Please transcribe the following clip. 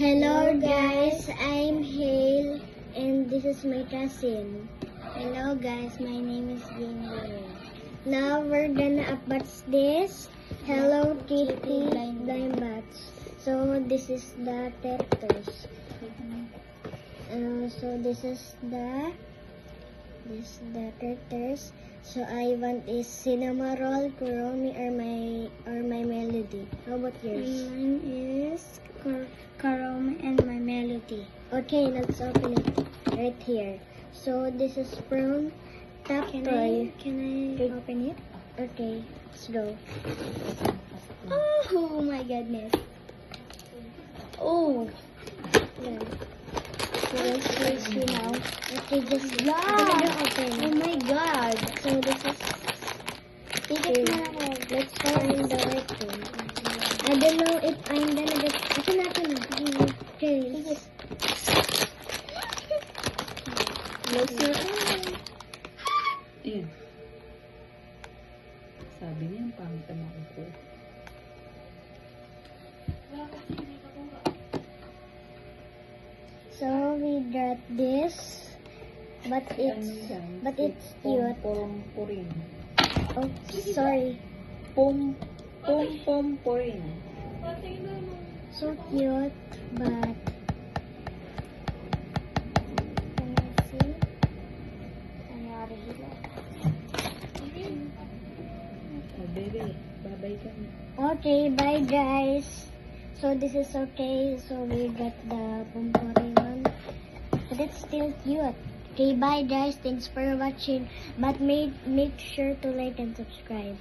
Hello guys, I'm Hale and this is my cousin. Hello guys, my name is Ginny. Now we're gonna unbox this Hello Kitty blind bats. So this is the teters. So this is the teters. So I want is Cinema Roll, Kuromi, or my Melody. How about yours? Mine is Kuromi and my Melody. Okay, let's open it right here. So this is from Top Toy. Can I open it? Okay, let's go. Oh my goodness. Oh. Yeah. So let's see now. Okay, just open. Oh my god. So this is okay. Let's find the right thing. I don't know if I'm gonna get okay. Let's see. Ayan. Sabi niya, ang pangit ang ako. So we got this, but it's cute. Pom-pom-porin. Oh, sorry. Pom-pom-porin. So cute, but can I see? Oh, baby, babay ka na. Okay, bye guys. So this is okay. So we got the Pompori one, but it's still cute. Okay, bye guys. Thanks for watching. But make sure to like and subscribe.